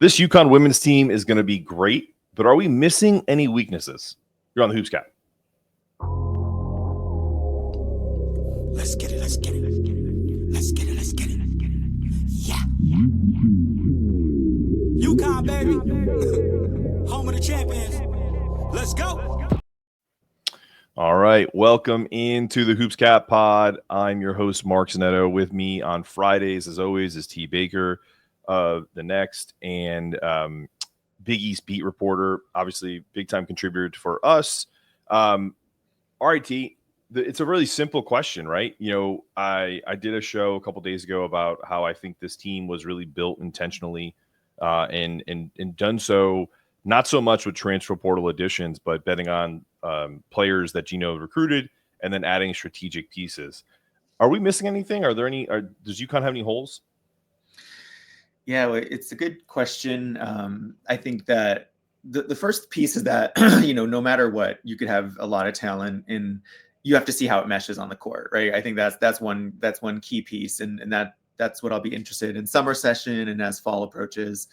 This UConn women's team is going to be great, but are we missing any weaknesses? You're on the Hoops Cap. Let's get it. Let's get it. Let's get it. Let's get it. Yeah. UConn, baby. Home of the champions. Let's go. All right. Welcome into the Hoops Cap pod. I'm your host, Mark Zanetto. With me on Fridays, as always, is T. Baker, the Next, and Big East beat reporter, obviously big-time contributor for us. All right, T. It's a really simple question, right? You know, I did a show a couple days ago about how I think this team was really built intentionally and done so not so much with transfer portal additions, but betting on players that Geno recruited and then adding strategic pieces. Are we missing anything? Are there any? Does UConn have any holes? Yeah, well, it's a good question. I think that the first piece is that no matter what, you could have a lot of talent and you have to see how it meshes on the court, right? I think that's one key piece, and that's what I'll be interested in summer session and as fall approaches,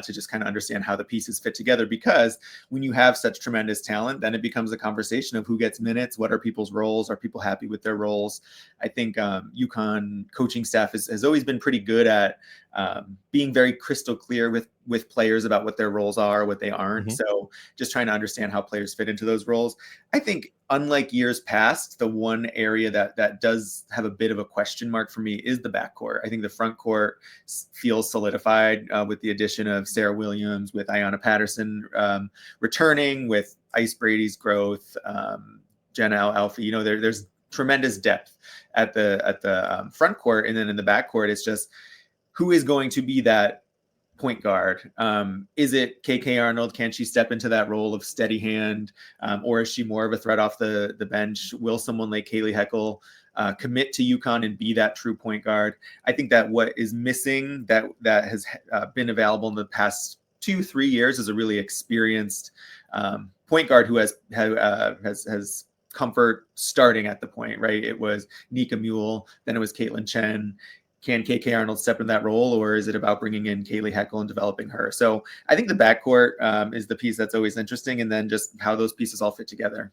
to just kind of understand how the pieces fit together. Because when you have such tremendous talent, then it becomes a conversation of who gets minutes, what are people's roles, are people happy with their roles? I think UConn coaching staff has always been pretty good at being very crystal clear with players about what their roles are, what they aren't. Mm-hmm. So just trying to understand how players fit into those roles. I think unlike years past, the one area that does have a bit of a question mark for me is the backcourt. I think the front court feels solidified with the addition of Sarah Williams, with Ayanna Patterson returning, with Ice Brady's growth, Jenna Alfie. There's tremendous depth at the front court, and then in the backcourt, it's just who is going to be that point guard? Is it KK Arnold? Can she step into that role of steady hand? Or is she more of a threat off the bench? Will someone like Kaylee Heckle commit to UConn and be that true point guard? I think that what is missing that has been available in the past 2-3 years is a really experienced point guard who has comfort starting at the point, right? It was Nika Mule, then it was Kaitlyn Chen. Can KK Arnold step in that role, or is it about bringing in Kaylee Heckle and developing her? So I think the backcourt is the piece that's always interesting, and then just how those pieces all fit together.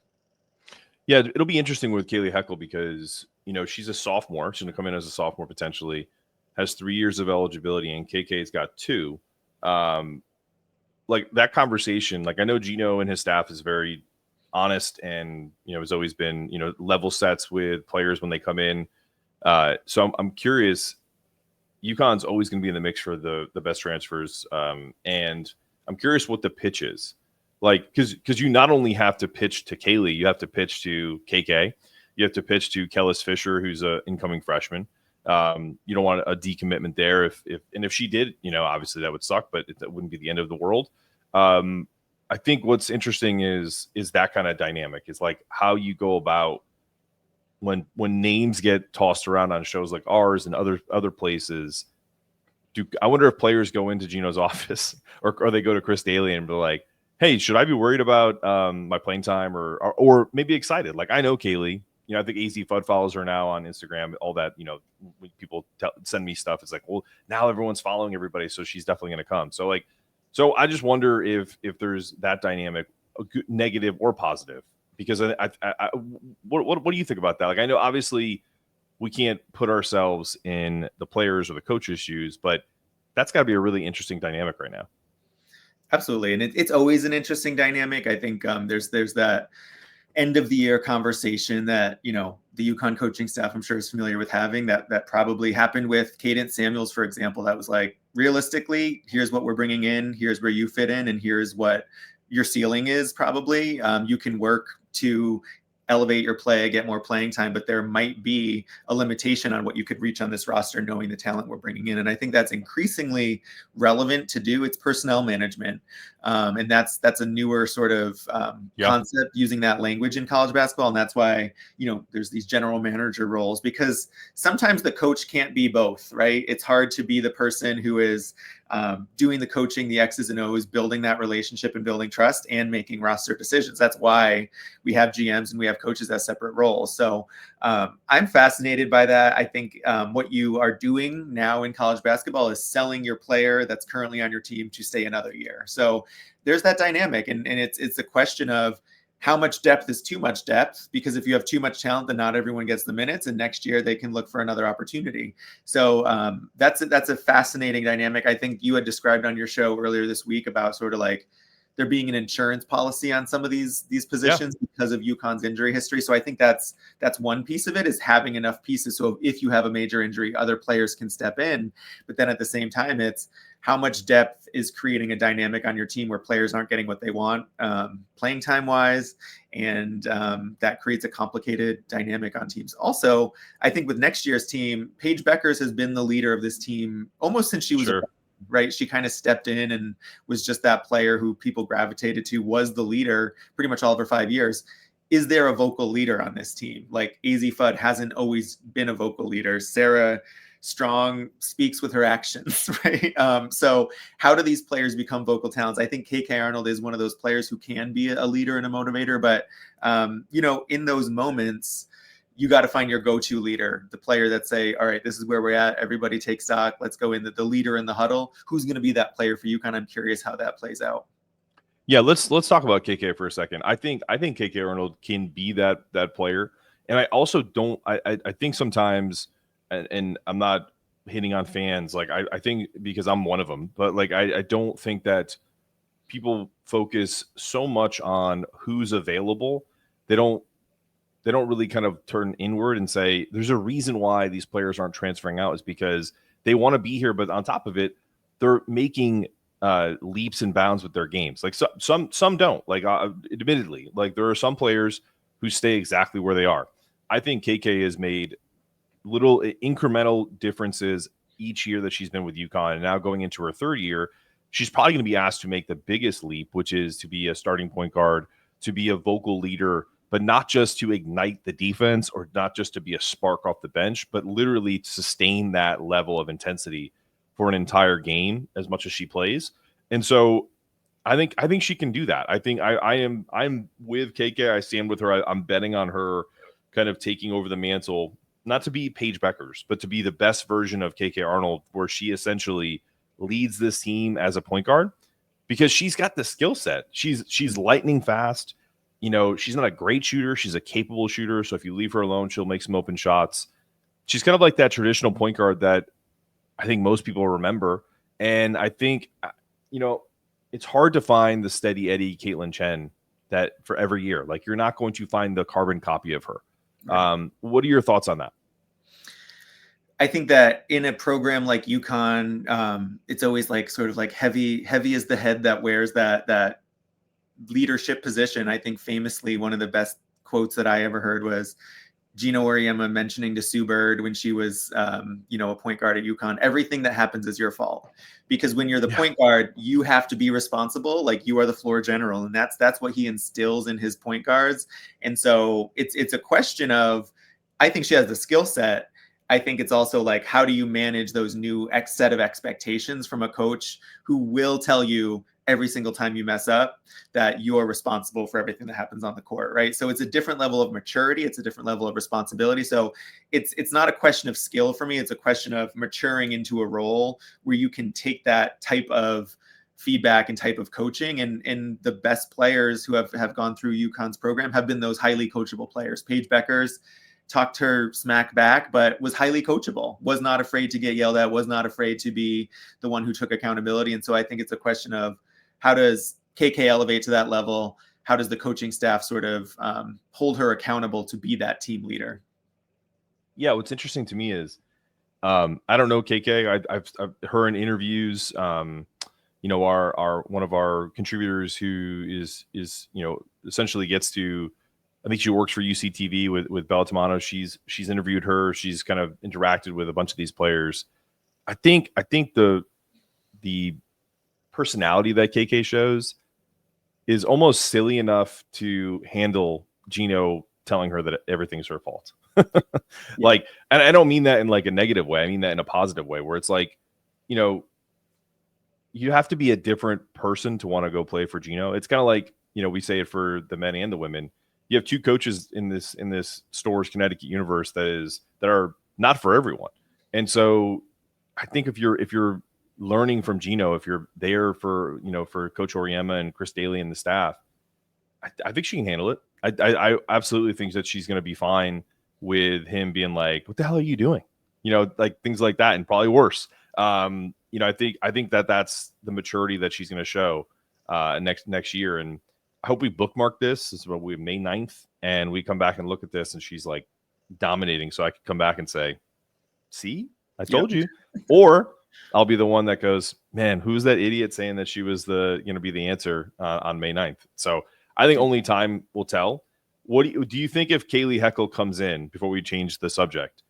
Yeah, it'll be interesting with Kaylee Heckle because, she's a sophomore. She's going to come in as a sophomore potentially, has 3 years of eligibility, and KK's got 2. Like that conversation, like I know Geno and his staff is very honest and, has always been, level sets with players when they come in. So I'm curious. UConn's always going to be in the mix for the best transfers. And I'm curious what the pitch is. Like, because you not only have to pitch to Kaylee, you have to pitch to KK. You have to pitch to Kellis Fisher, who's an incoming freshman. You don't want a decommitment there. If she did, obviously that would suck, but that wouldn't be the end of the world. I think what's interesting is that kind of dynamic. It's like how you go about when names get tossed around on shows like ours and other places. I wonder if players go into Geno's office or they go to Chris Daly and be like, hey, should I be worried about my playing time or maybe excited? Like, I know Kaylee, I think Azzi Fudd follows her now on Instagram, all that, when people send me stuff, it's like, well, now everyone's following everybody, so she's definitely going to come. So I just wonder if there's that dynamic, negative or positive. Because what do you think about that? Like, I know obviously we can't put ourselves in the players or the coaches' shoes, but that's got to be a really interesting dynamic right now. Absolutely, and it's always an interesting dynamic. I think there's that end of the year conversation that the UConn coaching staff, I'm sure, is familiar with having. That probably happened with Cadence Samuels, for example. That was like, realistically, here's what we're bringing in, here's where you fit in, and here's what your ceiling is. Probably you can work to elevate your play, get more playing time, but there might be a limitation on what you could reach on this roster, knowing the talent we're bringing in. And I think that's increasingly relevant to do. It's personnel management. And that's a newer sort of concept, using that language in college basketball. And that's why, there's these general manager roles, because sometimes the coach can't be both, right? It's hard to be the person who is doing the coaching, the X's and O's, building that relationship and building trust and making roster decisions. That's why we have GMs and we have coaches as separate roles. So I'm fascinated by that. I think what you are doing now in college basketball is selling your player that's currently on your team to stay another year. So there's that dynamic. And it's a question of how much depth is too much depth, because if you have too much talent, then not everyone gets the minutes, and next year they can look for another opportunity. So that's a fascinating dynamic. I think you had described on your show earlier this week about sort of like there being an insurance policy on some of these positions because of UConn's injury history. So I think that's one piece of it, is having enough pieces. So if you have a major injury, other players can step in. But then at the same time, it's how much depth is creating a dynamic on your team where players aren't getting what they want playing time wise. And that creates a complicated dynamic on teams. Also, I think with next year's team, Paige Bueckers has been the leader of this team almost since she was right. She kind of stepped in and was just that player who people gravitated to, was the leader pretty much all of her 5 years. Is there a vocal leader on this team? Like Azzi Fudd hasn't always been a vocal leader. Sarah Strong speaks with her actions, right? So how do these players become vocal talents? I think KK Arnold is one of those players who can be a leader and a motivator, but in those moments, you got to find your go-to leader, the player that say, all right, this is where we're at. Everybody take stock. Let's go in. The leader in the huddle. Who's going to be that player for UConn? I'm curious how that plays out. Yeah, let's talk about KK for a second. I think KK Arnold can be that player, and I also don't. I think sometimes, and I'm not hitting on fans. Like I think, because I'm one of them, but like I don't think that people focus so much on who's available. They don't really kind of turn inward and say, there's a reason why these players aren't transferring out, is because they want to be here. But on top of it, they're making leaps and bounds with their games. Like some don't, like admittedly, like there are some players who stay exactly where they are. I think KK has made little incremental differences each year that she's been with UConn. And now going into her third year, she's probably going to be asked to make the biggest leap, which is to be a starting point guard, to be a vocal leader, but not just to ignite the defense or not just to be a spark off the bench, but literally to sustain that level of intensity for an entire game as much as she plays. And so I think she can do that. I think I'm with KK. I stand with her. I'm betting on her kind of taking over the mantle, not to be Paige Bueckers, but to be the best version of KK Arnold, where she essentially leads this team as a point guard, because she's got the skill set. She's lightning fast. She's not a great shooter. She's a capable shooter. So if you leave her alone, she'll make some open shots. She's kind of like that traditional point guard that I think most people remember. And I think, it's hard to find the steady Eddie Kaitlyn Chen that for every year. Like, you're not going to find the carbon copy of her. Right. What are your thoughts on that? I think that in a program like UConn, it's always like sort of like heavy is the head that wears that leadership position. I think famously one of the best quotes that I ever heard was Geno Auriemma mentioning to Sue Bird when she was, a point guard at UConn, everything that happens is your fault. Because when you're the point guard, you have to be responsible. Like, you are the floor general. And that's what he instills in his point guards. And so it's a question of, I think she has the skill set. I think it's also like, how do you manage those new set of expectations from a coach who will tell you every single time you mess up that you're responsible for everything that happens on the court, right? So it's a different level of maturity. It's a different level of responsibility. So it's not a question of skill for me. It's a question of maturing into a role where you can take that type of feedback and type of coaching. And the best players who have gone through UConn's program have been those highly coachable players. Paige Bueckers talked her smack back, but was highly coachable, was not afraid to get yelled at, was not afraid to be the one who took accountability. And so I think it's a question of, how does KK elevate to that level? How does the coaching staff sort of hold her accountable to be that team leader? Yeah, what's interesting to me is, I don't know KK. I've her in interviews. Our one of our contributors who is essentially gets to, I think she works for UCTV with Bella Tamano. She's interviewed her. She's kind of interacted with a bunch of these players. I think the personality that KK shows is almost silly enough to handle Geno telling her that everything's her fault. Like, and I don't mean that in like a negative way. I mean that in a positive way, where it's like, you have to be a different person to want to go play for Geno. It's kind of like, we say it for the men and the women. You have two coaches in this Storrs, Connecticut universe that are not for everyone. And so I think if you're learning from Geno, if you're there for Coach Auriemma and Chris Daly and the staff, I think she can handle it. I absolutely think that she's going to be fine with him being like, what the hell are you doing? Like things like that, and probably worse. I think that's the maturity that she's going to show next year. And I hope we bookmark this. This is what we have May 9th, and we come back and look at this, and she's like dominating. So I can come back and say, see, I told you. Or I'll be the one that goes, man, who's that idiot saying that she was going to be the answer on May 9th? So I think only time will tell. What do you think if Kaylee Heckle comes in, before we change the subject?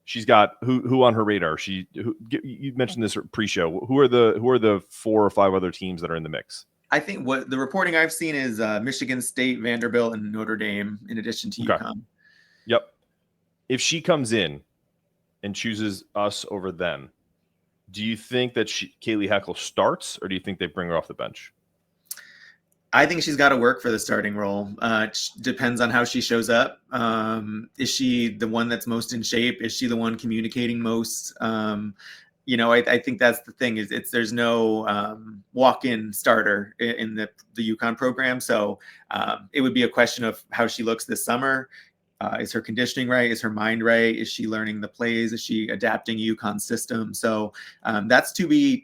She's got who on her radar? You mentioned this pre-show. Who are the 4 or 5 other teams that are in the mix? I think what the reporting I've seen is Michigan State, Vanderbilt, and Notre Dame, in addition to UConn. Yep. If she comes in and chooses us over them, do you think that Kaylee Heckle starts, or do you think they bring her off the bench? I think she's got to work for the starting role. It depends on how she shows up. Is she the one that's most in shape? Is she the one communicating most? I think that's the thing. There's no walk-in starter in the UConn program. So it would be a question of how she looks this summer. Is her conditioning right? Is her mind right? Is she learning the plays? Is she adapting UConn's system? So that's to be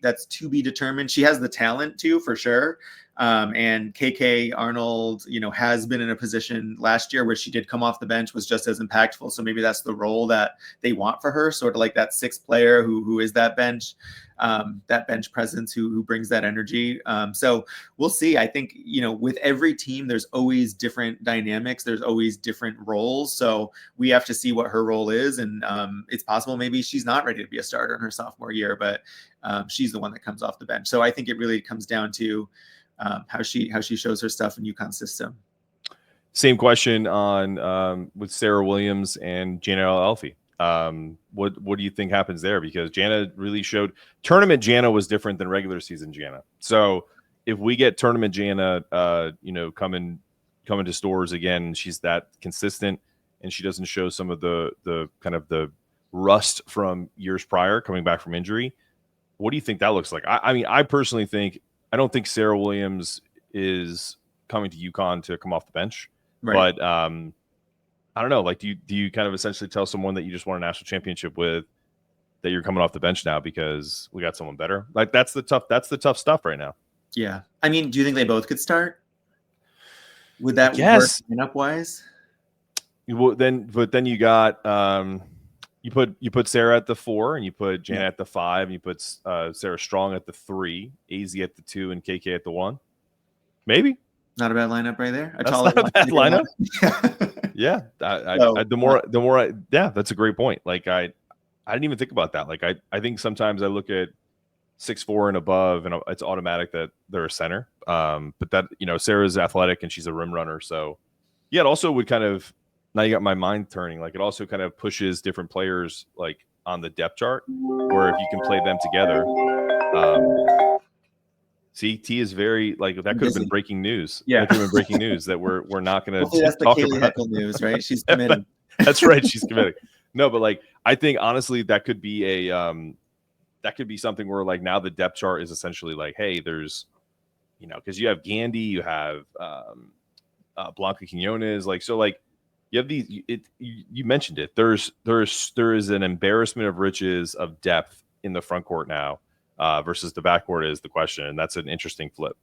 determined. She has the talent too, for sure. And KK Arnold, has been in a position last year where she did come off the bench, was just as impactful. So maybe that's the role that they want for her, sort of like that sixth player who is that bench presence, who brings that energy. So we'll see. I think, with every team, there's always different dynamics. There's always different roles. So we have to see what her role is. And it's possible maybe she's not ready to be a starter in her sophomore year, but she's the one that comes off the bench. So I think it really comes down to how she shows her stuff in UConn's system. Same question on with Sarah Williams and Jana Elfie. What do you think happens there? Because Jana really showed tournament Jana was different than regular season Jana. So if we get tournament Jana, coming to Storrs again, she's that consistent and she doesn't show some of the kind of the rust from years prior coming back from injury. What do you think that looks like? I personally think, I don't think Sarah Williams is coming to UConn to come off the bench, right. But I don't know. Like, do you kind of essentially tell someone that you just won a national championship with that you're coming off the bench now because we got someone better? Like, that's the tough stuff right now. Yeah. I mean, do you think they both could start? Would that work lineup wise? But then you got you put Sarah at the 4 and you put Jana at the 5 and you put Sarah Strong at the 3, AZ at the 2, and KK at the 1. Maybe not a bad lineup right there. That's not a bad lineup. Yeah, the more that's a great point. Like I didn't even think about that. Like I think sometimes I look at 6'4" and above, and it's automatic that they're a center. But that Sarah's athletic and she's a rim runner, so yeah, it also would kind of. Now you got my mind turning. Like it also kind of pushes different players like on the depth chart, where if you can play them together. See, T is very like that could have been breaking news. Yeah, that could have been breaking news that we're not going to talk about. That's the news, right? She's committed. That's right, she's committed. No, but like I think honestly that could be something where like now the depth chart is essentially like, hey, there's because you have Gandy, you have Blanca Quinones, like so like. You have these. You mentioned it. There is an embarrassment of riches of depth in the front court now, versus the backcourt is the question, and that's an interesting flip.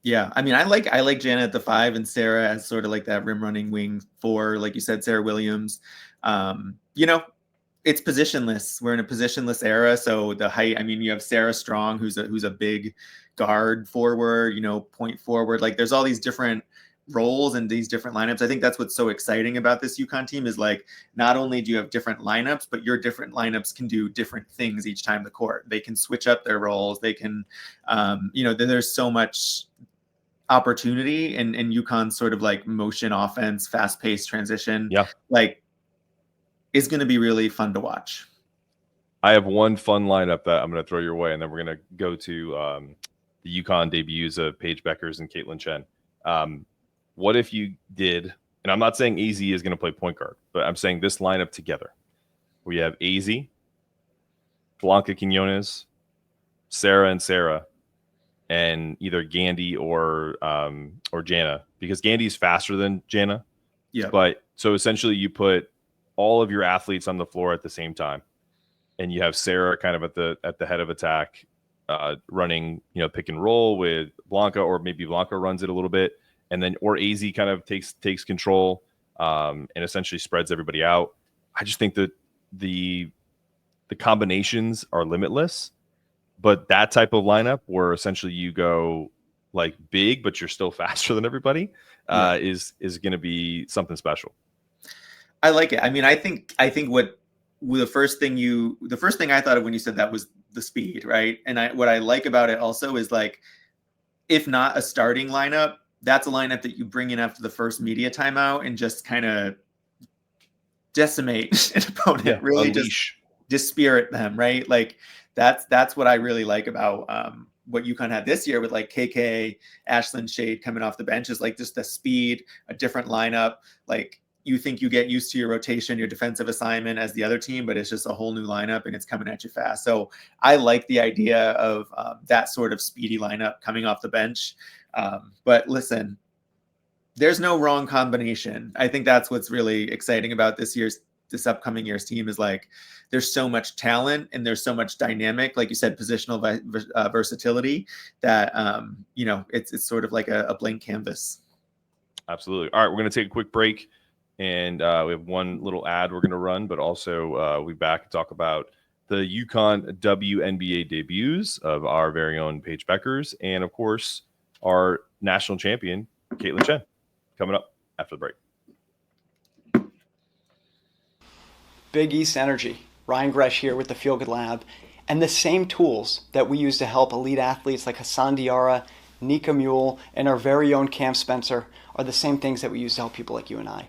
Yeah, I mean, I like Jana at the 5 and Sarah as sort of like that rim running wing 4, like you said, Sarah Williams. It's positionless. We're in a positionless era, so the height. I mean, you have Sarah Strong, who's a big guard forward, point forward. Like, there's all these different roles and these different lineups. I think that's what's so exciting about this UConn team is like, not only do you have different lineups, but your different lineups can do different things each time the court. They can switch up their roles. They can, there's so much opportunity in UConn's sort of like motion offense, fast-paced transition. Yeah. Like, is going to be really fun to watch. I have one fun lineup that I'm going to throw your way, and then we're going to go to the UConn debuts of Paige Bueckers and Kaitlyn Chen. What if you did, and I'm not saying AZ is going to play point guard, but I'm saying this lineup together. We have AZ, Blanca Quinones, Sarah and Sarah, and either Gandy or Jana, because Gandy's faster than Jana. Yeah. But so essentially you put all of your athletes on the floor at the same time, and you have Sarah kind of at the head of attack, running, pick and roll with Blanca, or maybe Blanca runs it a little bit, and then or AZ kind of takes control, and essentially spreads everybody out. I just think that the combinations are limitless, but that type of lineup where essentially you go like big, but you're still faster than everybody, is going to be something special. I like it. I mean, I think the first thing I thought of when you said that was the speed, right? And what I like about it also is, like, if not a starting lineup, that's a lineup that you bring in after the first media timeout and just kind of decimate an opponent, really unleash. just spirit them, right? Like that's what I really like about what UConn had this year with, like, KK, Ashlyn Shade coming off the bench, is like just the speed, a different lineup. Like, you think you get used to your rotation, your defensive assignment as the other team, but it's just a whole new lineup and it's coming at you fast. So I like the idea of that sort of speedy lineup coming off the bench. But listen, there's no wrong combination. I think that's what's really exciting about this upcoming year's team, is, like, there's so much talent and there's so much dynamic, like you said, positional versatility, that it's sort of like a blank canvas. Absolutely. All right, we're going to take a quick break, and we have one little ad we're going to run, but also we'll be back to talk about the UConn WNBA debuts of our very own Paige Bueckers, and of course our national champion Kaitlyn Chen, coming up after the break. Big East Energy. Ryan Gresh here with the Feel Good Lab. And the same tools that we use to help elite athletes like Hassan Diarra, Nika Mule, and our very own Cam Spencer are the same things that we use to help people like you and I.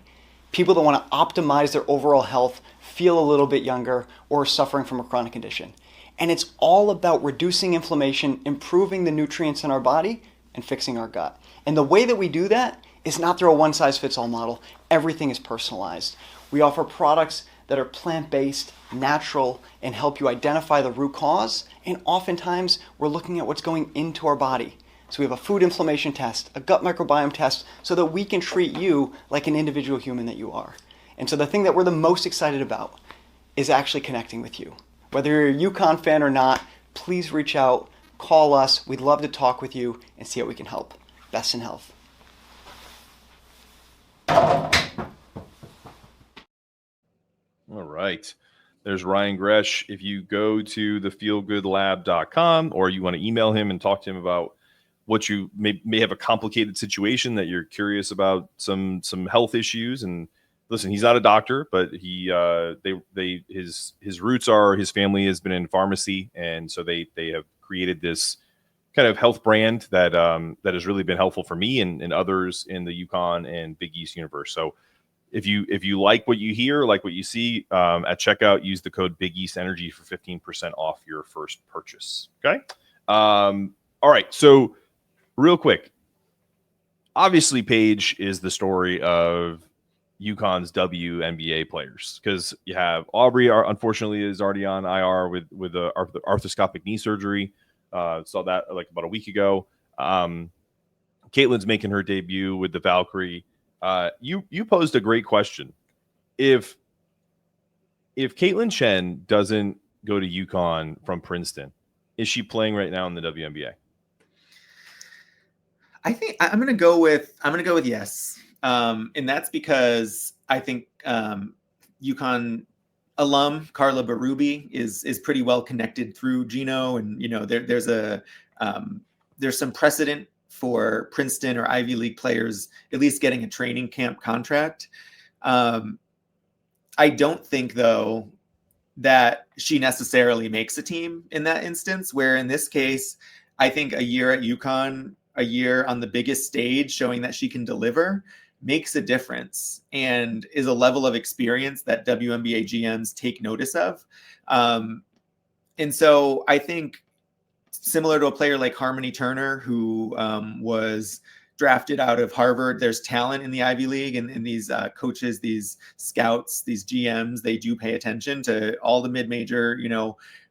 People that want to optimize their overall health, feel a little bit younger, or are suffering from a chronic condition. And it's all about reducing inflammation, improving the nutrients in our body, and fixing our gut. And the way that we do that is not through a one-size-fits-all model. Everything is personalized. We offer products that are plant-based, natural, and help you identify the root cause. And oftentimes, we're looking at what's going into our body. So we have a food inflammation test, a gut microbiome test, so that we can treat you like an individual human that you are. And so the thing that we're the most excited about is actually connecting with you. Whether you're a UConn fan or not, please reach out, call us. We'd love to talk with you and see how we can help. Best in health. All right. There's Ryan Gresh. If you go to thefeelgoodlab.com, or you want to email him and talk to him about what you may have a complicated situation that you're curious about, some health issues. And listen, he's not a doctor, but his roots are, his family has been in pharmacy, and so they have created this kind of health brand that has really been helpful for me and others in the UConn and Big East universe. So if you like what you hear, like what you see at checkout, use the code Big East Energy for 15% off your first purchase. Okay. All right. So real quick, obviously Paige is the story of UConn's WNBA players, because you have Aubrey, unfortunately, is already on IR with the arthroscopic knee surgery. Saw that like about a week ago. Kaitlyn's making her debut with the Valkyrie. You posed a great question. If Kaitlyn Chen doesn't go to UConn from Princeton, is she playing right now in the WNBA? I think I'm going to go with yes. And that's because I think UConn alum Carla Berube is pretty well connected through Geno, and there's some precedent for Princeton or Ivy League players at least getting a training camp contract. I don't think, though, that she necessarily makes a team in that instance, where in this case, I think a year at UConn, a year on the biggest stage showing that she can deliver, makes a difference and is a level of experience that WNBA GMs take notice of. And so I think similar to a player like Harmony Turner, who was drafted out of Harvard, there's talent in the Ivy League, and these coaches, these scouts, these GMs, they do pay attention to all the mid-major,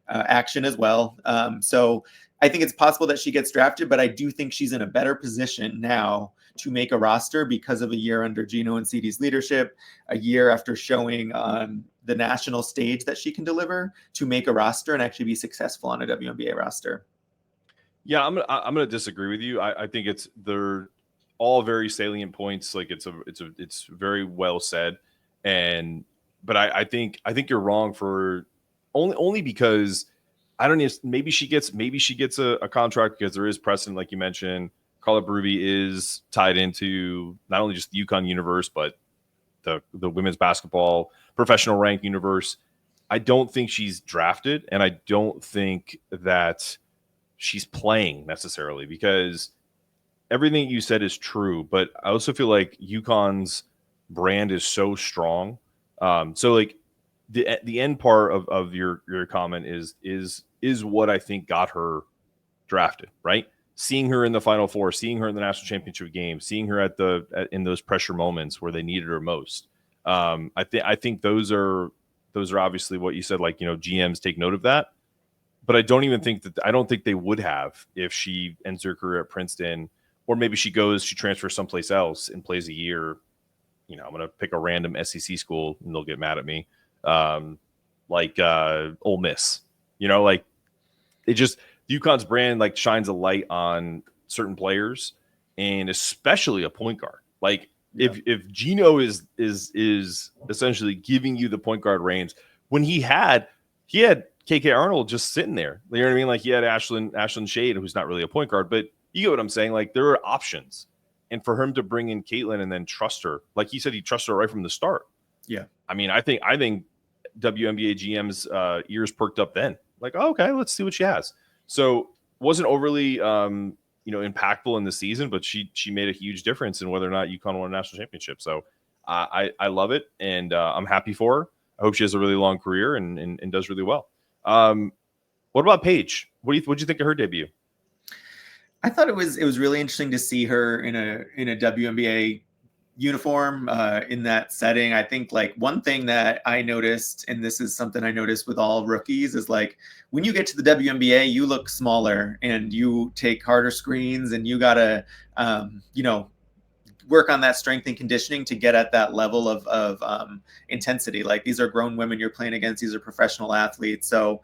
action as well. So I think it's possible that she gets drafted, but I do think she's in a better position now to make a roster because of a year under Geno and CD's leadership, a year after showing on the national stage that she can deliver, to make a roster and actually be successful on a WNBA roster. Yeah, I'm gonna disagree with you. I think they're all very salient points. Like it's very well said, but I think you're wrong for only because I don't know. Maybe she gets a contract because there is precedent, like you mentioned. Carla Berube is tied into not only just the UConn universe, but the women's basketball professional rank universe. I don't think she's drafted, and I don't think that she's playing necessarily, because everything you said is true, but I also feel like UConn's brand is so strong. So like the end part of your comment is what I think got her drafted, right? Seeing her in the Final Four, seeing her in the national championship game, seeing her in those pressure moments where they needed her most. I think those are obviously what you said, like, GMs take note of that. But I don't think they would have if she ends her career at Princeton, or maybe she transfers someplace else and plays a year. I'm going to pick a random SEC school and they'll get mad at me. Like Ole Miss, like UConn's brand like shines a light on certain players, and especially a point guard. Like if Geno is essentially giving you the point guard reins, when he had KK Arnold just sitting there. You know what I mean? Like, he had Ashlyn Shade, who's not really a point guard, but you get what I'm saying? Like, there are options. And for him to bring in Kaitlyn and then trust her, like he said, he trusted her right from the start. Yeah. I mean, I think WNBA GM's ears perked up then. Like, oh, okay, let's see what she has. So wasn't overly impactful in the season, but she made a huge difference in whether or not UConn won a national championship. So I love it, and I'm happy for her. I hope she has a really long career and does really well. What about Paige? What'd you think of her debut? I thought it was really interesting to see her in a WNBA uniform in that setting. I think like one thing that I noticed, and this is something I noticed with all rookies, is like when you get to the WNBA, you look smaller and you take harder screens, and you gotta work on that strength and conditioning to get at that level of intensity. Like, these are grown women you're playing against. These are professional athletes. So,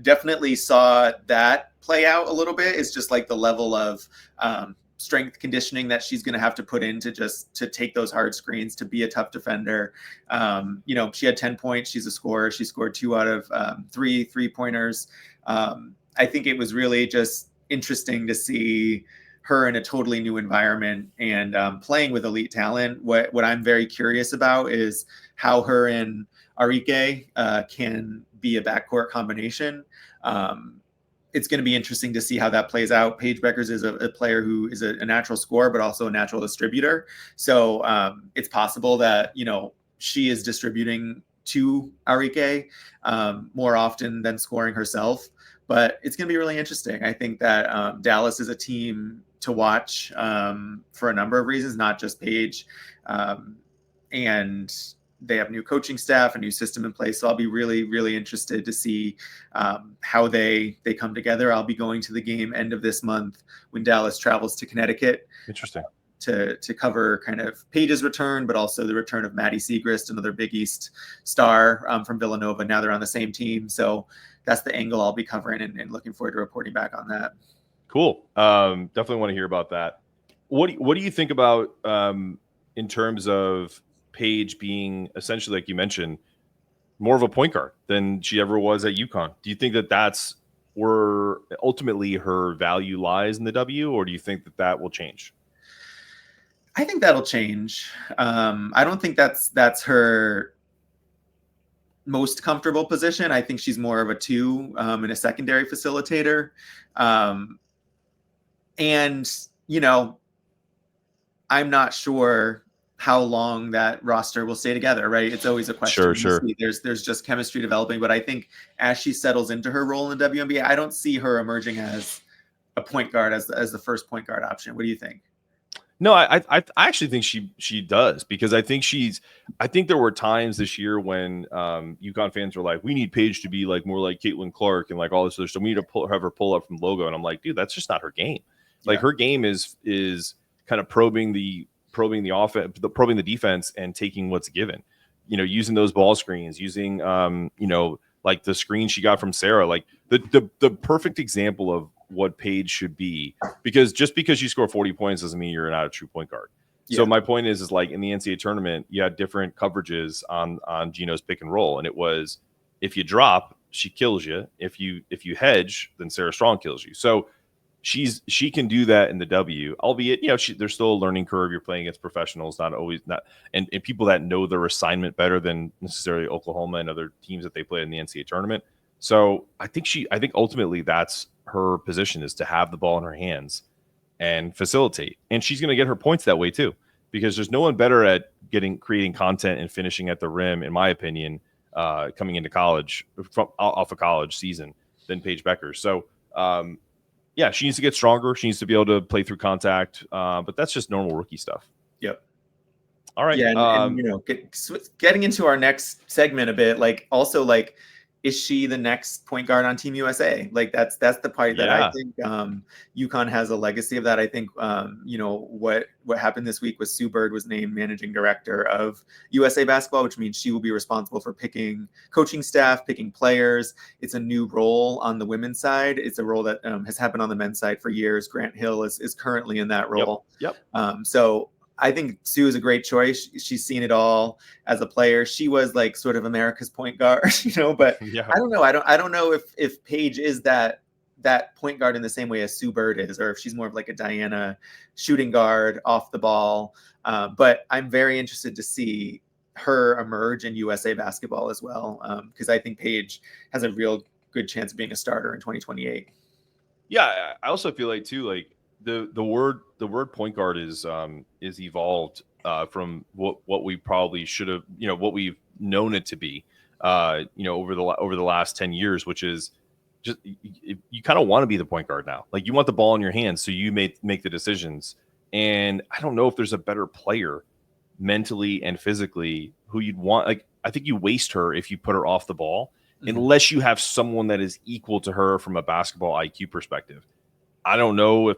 definitely saw that play out a little bit. It's just like the level of strength conditioning that she's going to have to put in to take those hard screens, to be a tough defender. She had 10 points. She's a scorer. She scored 2 out of 3 3-pointers. I think it was really just interesting to see her in a totally new environment and playing with elite talent. What I'm very curious about is how her and Auriemma can be a backcourt combination. It's going to be interesting to see how that plays out. Paige Bueckers is a player who is a natural scorer, but also a natural distributor. So it's possible that, she is distributing to Auriemma more often than scoring herself. But it's going to be really interesting. I think that Dallas is a team to watch for a number of reasons, not just Paige. And they have new coaching staff, a new system in place. So I'll be really, really interested to see how they come together. I'll be going to the game end of this month when Dallas travels to Connecticut. Interesting. To cover kind of Paige's return, but also the return of Maddie Siegrist, another Big East star from Villanova. Now they're on the same team. So that's the angle I'll be covering, and looking forward to reporting back on that. Cool. Definitely want to hear about that. What do you think about in terms of Paige being essentially, like you mentioned, more of a point guard than she ever was at UConn? Do you think that that's where ultimately her value lies in the W, or do you think that will change? I think that'll change. I don't think that's her most comfortable position. I think she's more of a 2 and a secondary facilitator. And I'm not sure how long that roster will stay together, right? It's always a question. Sure. There's just chemistry developing, but I think as she settles into her role in the WNBA, I don't see her emerging as a point guard as the first point guard option. What do you think? No, I actually think she does, because I think there were times this year when UConn fans were like, we need Paige to be like more like Caitlin Clark and like all this other stuff. We need to have her pull up from logo. And I'm like, dude, that's just not her game. Like her game is kind of probing the offense, probing the defense and taking what's given, using those ball screens, using like the screen she got from Sarah, like the perfect example of what Paige should be, because just because you score 40 points doesn't mean you're not a true point guard. Yeah. So my point is like in the NCAA tournament, you had different coverages on Geno's pick and roll. And it was, if you drop, she kills you. If you hedge, then Sarah Strong kills you. So she can do that in the W, albeit, there's still a learning curve. You're playing against professionals, and people that know their assignment better than necessarily Oklahoma and other teams that they play in the NCAA tournament. So I think ultimately that's her position, is to have the ball in her hands and facilitate. And she's going to get her points that way too, because there's no one better at creating content and finishing at the rim, in my opinion, coming into college off a college season than Paige Bueckers. So, yeah, she needs to get stronger. She needs to be able to play through contact. But that's just normal rookie stuff. Yep. All right. Yeah. And getting into our next segment a bit, like also like, is she the next point guard on Team USA? Like that's the part that I think UConn has a legacy of that. I think what happened this week was Sue Bird was named managing director of USA basketball, which means she will be responsible for picking coaching staff, picking players. It's a new role on the women's side. It's a role that has happened on the men's side for years. Grant Hill is currently in that role. Yep. So I think Sue is a great choice. She's seen it all as a player. She was like sort of America's point guard, but I don't know. I don't know if Paige is that point guard in the same way as Sue Bird is, or if she's more of like a Diana shooting guard off the ball. But I'm very interested to see her emerge in USA basketball as well, because I think Paige has a real good chance of being a starter in 2028. Yeah, I also feel like too, like the word point guard is evolved from what we probably should have, what we've known it to be, over the last 10 years, which is just you kind of want to be the point guard now. Like you want the ball in your hands, so you make the decisions. And I don't know if there's a better player mentally and physically who you'd want. Like I think you waste her if you put her off the ball, unless you have someone that is equal to her from a basketball IQ perspective. I don't know if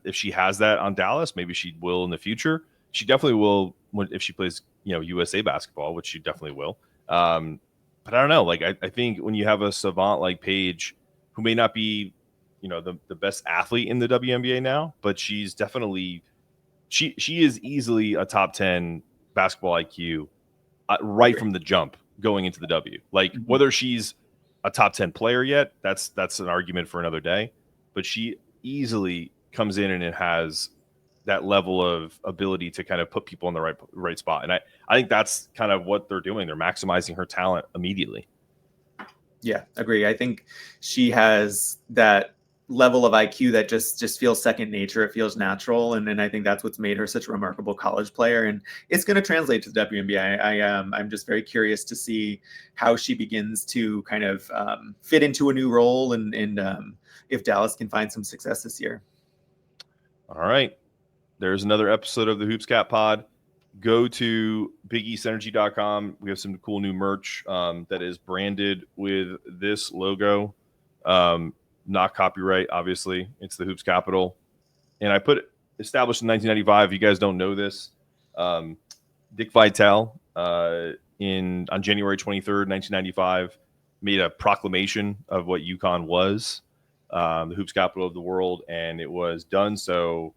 if she has that on Dallas. Maybe she will in the future. She definitely will if she plays, USA basketball, which she definitely will. But I don't know. Like I think when you have a savant like Paige, who may not be, the best athlete in the WNBA now, but she's definitely she is easily a top 10 basketball IQ right from the jump going into the W. Like whether she's a top 10 player yet, that's an argument for another day. But she easily comes in and it has that level of ability to kind of put people in the right spot. And I think that's kind of what they're doing. They're maximizing her talent immediately. Yeah, agree. I think she has that level of IQ that just feels second nature. It feels natural. And I think that's what's made her such a remarkable college player. And it's going to translate to the WNBA. I'm just very curious to see how she begins to kind of fit into a new role and if Dallas can find some success this year. All right. There's another episode of the Hoops Cat Pod. Go to BigEastEnergy.com. We have some cool new merch that is branded with this logo. Not copyright, obviously. It's the Hoops Capital. And I established in 1995. If you guys don't know this, Dick Vitale on January 23rd, 1995, made a proclamation of what UConn was. The Hoops Capital of the world, and it was done so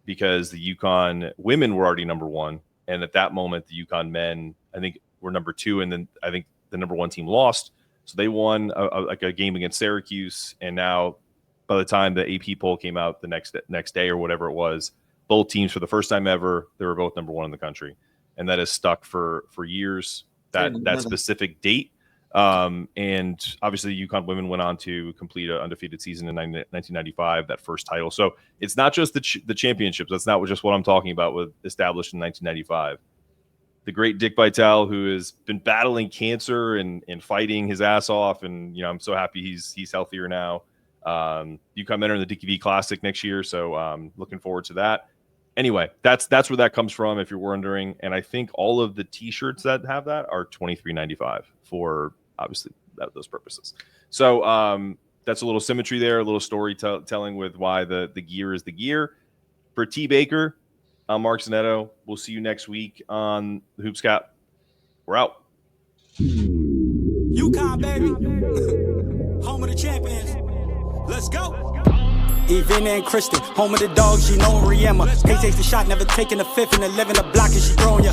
because the UConn women were already number one, and at that moment the UConn men I think were number two, and then I think the number one team lost, so they won a game against Syracuse, and now by the time the AP poll came out the next day or whatever it was, both teams for the first time ever they were both number one in the country, and that has stuck for years. That specific date. And obviously UConn women went on to complete an undefeated season in 1995, that first title. So it's not just the championships. That's not just what I'm talking about with established in 1995. The great Dick Vitale, who has been battling cancer and fighting his ass off. And, you know, I'm so happy he's healthier now. UConn enter the DKV Classic next year. So looking forward to that. Anyway, that's where that comes from, if you're wondering. And I think all of the T-shirts that have that are $23.95 for obviously those purposes. So that's a little symmetry there, a little storytelling with why the gear is the gear. For T. Baker, I'm Mark Zanetto. We'll see you next week on the Hoops Cap. We're out. UConn, baby. Home of the champions. Let's go. Even and Kristen, home of the dogs, Geno Auriemma. Paige takes the shot, never taking a fifth, and 11 a block, and she throwing ya.